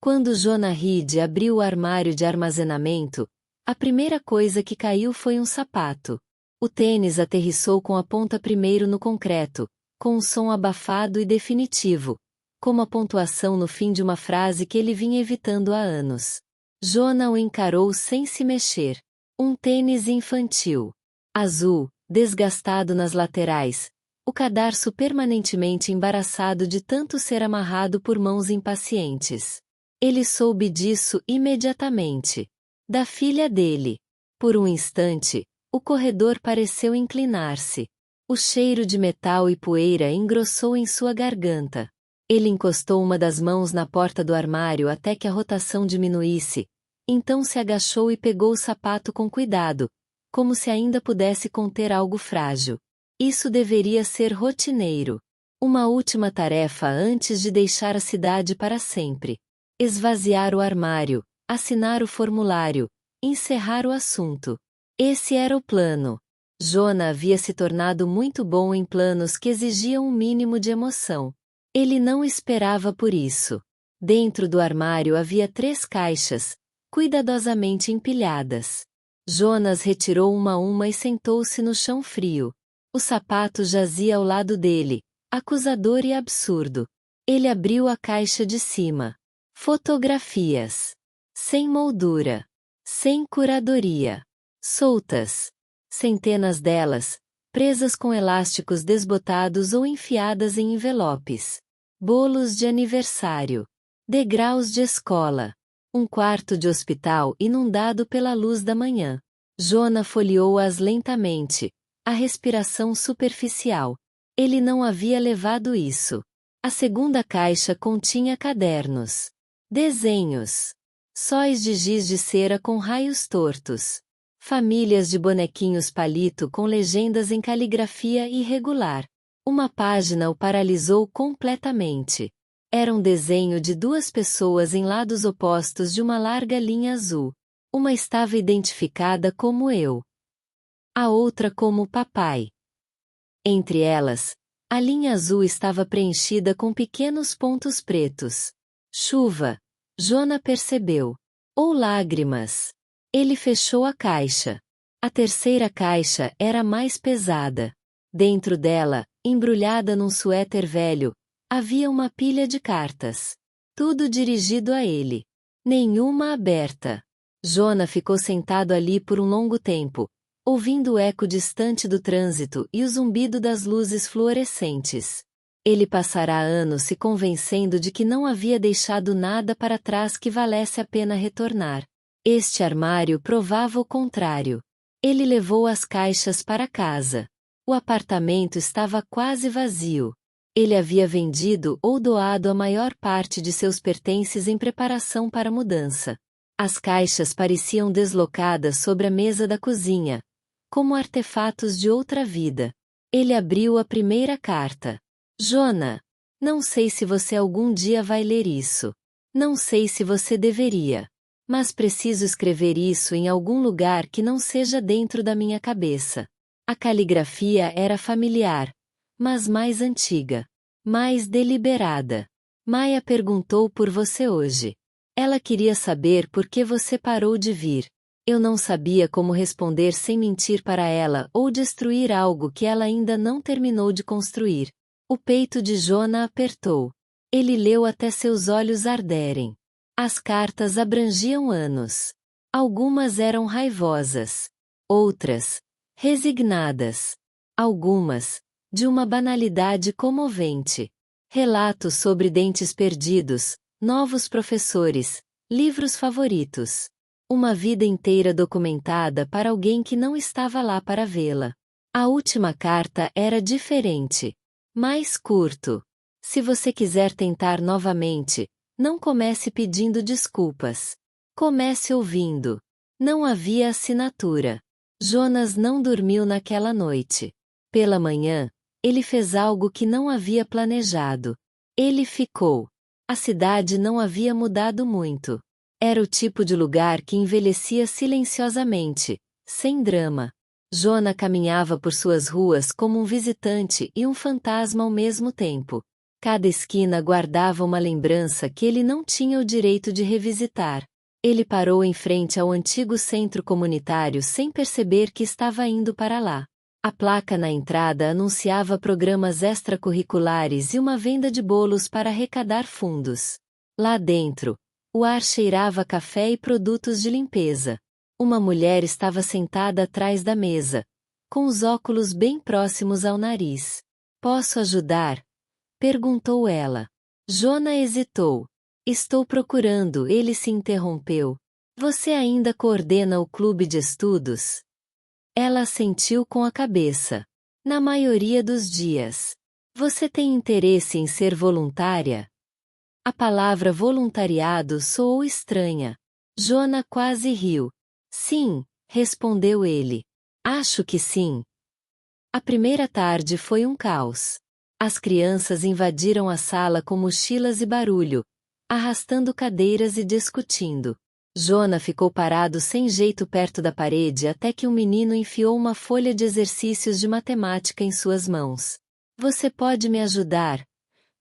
Quando Jonah Reed abriu o armário de armazenamento, a primeira coisa que caiu foi um sapato. O tênis aterrissou com a ponta primeiro no concreto, com um som abafado e definitivo, como a pontuação no fim de uma frase que ele vinha evitando há anos. Jonah o encarou sem se mexer. Um tênis infantil. Azul, desgastado nas laterais, o cadarço permanentemente embaraçado de tanto ser amarrado por mãos impacientes. Ele soube disso imediatamente. Da filha dele. Por um instante, o corredor pareceu inclinar-se. O cheiro de metal e poeira engrossou em sua garganta. Ele encostou uma das mãos na porta do armário até que a rotação diminuísse, então se agachou e pegou o sapato com cuidado, como se ainda pudesse conter algo frágil. Isso deveria ser rotineiro. Uma última tarefa antes de deixar a cidade para sempre. Esvaziar o armário, assinar o formulário, encerrar o assunto. Esse era o plano. Jonah havia se tornado muito bom em planos que exigiam um mínimo de emoção. Ele não esperava por isso. Dentro do armário havia 3 caixas, cuidadosamente empilhadas. Jonas retirou uma a uma e sentou-se no chão frio. O sapato jazia ao lado dele, acusador e absurdo. Ele abriu a caixa de cima. Fotografias. Sem moldura. Sem curadoria. Soltas. Centenas delas, presas com elásticos desbotados ou enfiadas em envelopes. Bolos de aniversário. Degraus de escola. Um quarto de hospital inundado pela luz da manhã. Jonah folheou-as lentamente, a respiração superficial. Ele não havia levado isso. A segunda caixa continha cadernos. Desenhos. Sóis de giz de cera com raios tortos. Famílias de bonequinhos palito com legendas em caligrafia irregular. Uma página o paralisou completamente. Era um desenho de 2 pessoas em lados opostos de uma larga linha azul. Uma estava identificada como eu. A outra como papai. Entre elas, a linha azul estava preenchida com pequenos pontos pretos. Chuva. Jonah percebeu. Ou lágrimas. Ele fechou a caixa. A terceira caixa era mais pesada. Dentro dela, embrulhada num suéter velho, havia uma pilha de cartas. Tudo dirigido a ele. Nenhuma aberta. Jonah ficou sentado ali por um longo tempo, ouvindo o eco distante do trânsito e o zumbido das luzes fluorescentes. Ele passará anos se convencendo de que não havia deixado nada para trás que valesse a pena retornar. Este armário provava o contrário. Ele levou as caixas para casa. O apartamento estava quase vazio. Ele havia vendido ou doado a maior parte de seus pertences em preparação para a mudança. As caixas pareciam deslocadas sobre a mesa da cozinha, como artefatos de outra vida. Ele abriu a primeira carta. Jonah, não sei se você algum dia vai ler isso. Não sei se você deveria. Mas preciso escrever isso em algum lugar que não seja dentro da minha cabeça. A caligrafia era familiar, mas mais antiga. Mais deliberada. Maya perguntou por você hoje. Ela queria saber por que você parou de vir. Eu não sabia como responder sem mentir para ela ou destruir algo que ela ainda não terminou de construir. O peito de Jonah apertou. Ele leu até seus olhos arderem. As cartas abrangiam anos. Algumas eram raivosas. Outras, resignadas. Algumas, de uma banalidade comovente. Relatos sobre dentes perdidos, novos professores, livros favoritos. Uma vida inteira documentada para alguém que não estava lá para vê-la. A última carta era diferente. Mais curto. Se você quiser tentar novamente, não comece pedindo desculpas. Comece ouvindo. Não havia assinatura. Jonas não dormiu naquela noite. Pela manhã, ele fez algo que não havia planejado. Ele ficou. A cidade não havia mudado muito. Era o tipo de lugar que envelhecia silenciosamente, sem drama. Jonah caminhava por suas ruas como um visitante e um fantasma ao mesmo tempo. Cada esquina guardava uma lembrança que ele não tinha o direito de revisitar. Ele parou em frente ao antigo centro comunitário sem perceber que estava indo para lá. A placa na entrada anunciava programas extracurriculares e uma venda de bolos para arrecadar fundos. Lá dentro, o ar cheirava a café e produtos de limpeza. Uma mulher estava sentada atrás da mesa, com os óculos bem próximos ao nariz. "Posso ajudar?" perguntou ela. Jonah hesitou. "Estou procurando", ele se interrompeu. "Você ainda coordena o clube de estudos?" Ela assentiu com a cabeça. "Na maioria dos dias." "Você tem interesse em ser voluntária?" A palavra voluntariado soou estranha. Jonah quase riu. "Sim", respondeu ele. "Acho que sim." A primeira tarde foi um caos. As crianças invadiram a sala com mochilas e barulho, arrastando cadeiras e discutindo. Jonah ficou parado sem jeito perto da parede até que um menino enfiou uma folha de exercícios de matemática em suas mãos. "Você pode me ajudar?"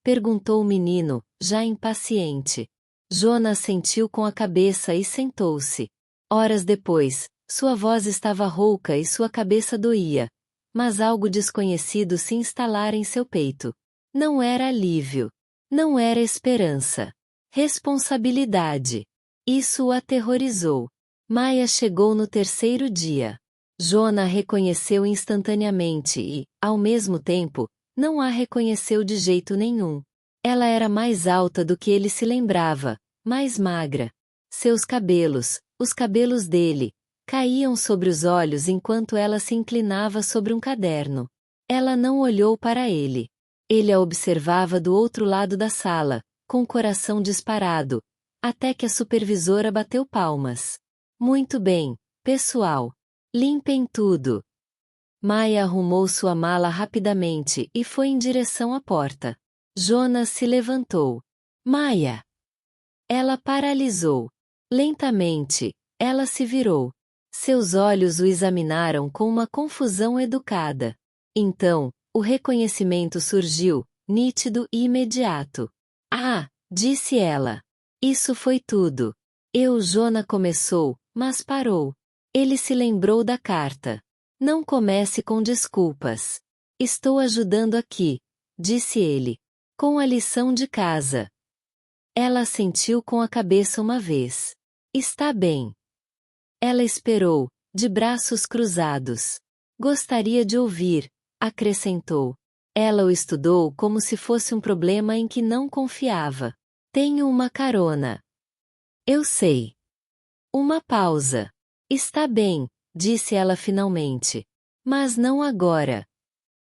perguntou o menino, já impaciente. Jonah assentiu com a cabeça e sentou-se. Horas depois, sua voz estava rouca e sua cabeça doía, mas algo desconhecido se instalara em seu peito. Não era alívio. Não era esperança. Responsabilidade. Isso o aterrorizou. Maya chegou no terceiro dia. Jonah a reconheceu instantaneamente e, ao mesmo tempo, não a reconheceu de jeito nenhum. Ela era mais alta do que ele se lembrava, mais magra. Seus cabelos, os cabelos dele, caíam sobre os olhos enquanto ela se inclinava sobre um caderno. Ela não olhou para ele. Ele a observava do outro lado da sala, com o coração disparado, até que a supervisora bateu palmas. "Muito bem, pessoal. Limpem tudo." Maya arrumou sua mala rapidamente e foi em direção à porta. Jonas se levantou. "Maya!" Ela paralisou. Lentamente, ela se virou. Seus olhos o examinaram com uma confusão educada. Então, o reconhecimento surgiu, nítido e imediato. "Ah!" disse ela. "Isso foi tudo." Jonah começou, mas parou. Ele se lembrou da carta. "Não comece com desculpas. Estou ajudando aqui", disse ele. "Com a lição de casa." Ela assentiu com a cabeça uma vez. "Está bem." Ela esperou, de braços cruzados. "Gostaria de ouvir", acrescentou. Ela o estudou como se fosse um problema em que não confiava. "Tenho uma carona." "Eu sei." Uma pausa. "Está bem", disse ela finalmente. "Mas não agora."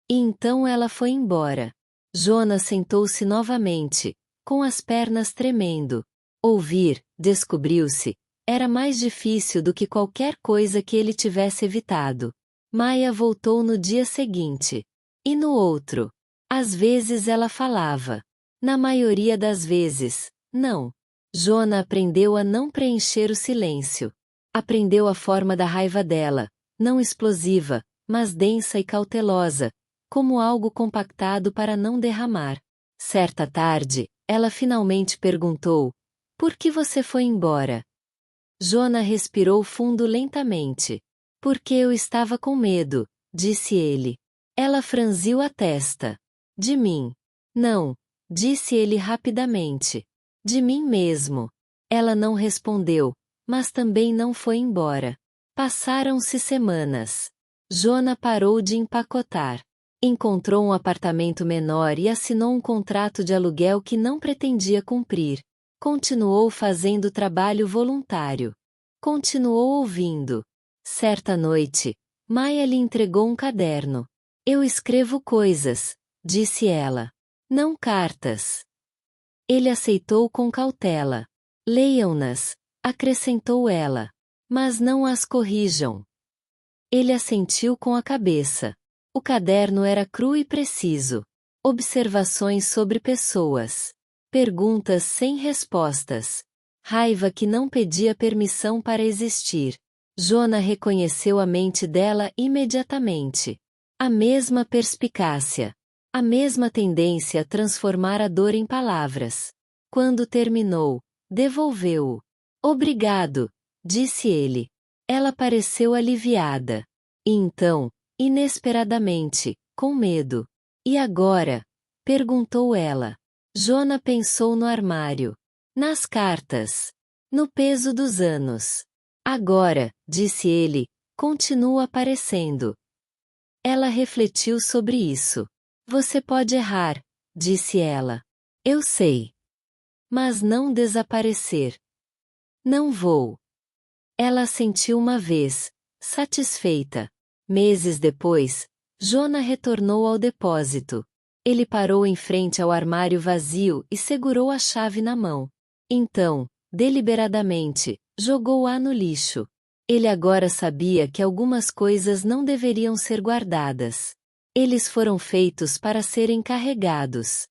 E então ela foi embora. Jonas sentou-se novamente, com as pernas tremendo. Ouvir, descobriu-se, era mais difícil do que qualquer coisa que ele tivesse evitado. Maya voltou no dia seguinte. E no outro. Às vezes ela falava. Na maioria das vezes, não. Jonah aprendeu a não preencher o silêncio. Aprendeu a forma da raiva dela, não explosiva, mas densa e cautelosa, como algo compactado para não derramar. Certa tarde, ela finalmente perguntou: "Por que você foi embora?" Jonah respirou fundo lentamente. "Porque eu estava com medo", disse ele. Ela franziu a testa. "De mim?" "Não", disse ele rapidamente. "De mim mesmo." Ela não respondeu, mas também não foi embora. Passaram-se semanas. Jonah parou de empacotar. Encontrou um apartamento menor e assinou um contrato de aluguel que não pretendia cumprir. Continuou fazendo trabalho voluntário. Continuou ouvindo. Certa noite, Maya lhe entregou um caderno. "Eu escrevo coisas", disse ela. "Não cartas." Ele aceitou com cautela. "Leiam-nas", acrescentou ela. "Mas não as corrijam." Ele assentiu com a cabeça. O caderno era cru e preciso. Observações sobre pessoas. Perguntas sem respostas. Raiva que não pedia permissão para existir. Jonah reconheceu a mente dela imediatamente. A mesma perspicácia. A mesma tendência a transformar a dor em palavras. Quando terminou, devolveu-o. Obrigado, disse ele. Ela pareceu aliviada. E então, inesperadamente, com medo. E agora? Perguntou ela. Jonah pensou no armário. Nas cartas. No peso dos anos. Agora, disse ele, continua aparecendo. Ela refletiu sobre isso. Você pode errar, disse ela. Eu sei. Mas não desaparecer. Não vou. Ela assentiu uma vez, satisfeita. Meses depois, Jonah retornou ao depósito. Ele parou em frente ao armário vazio e segurou a chave na mão. Então, deliberadamente, jogou-a no lixo. Ele agora sabia que algumas coisas não deveriam ser guardadas. Eles foram feitos para serem carregados.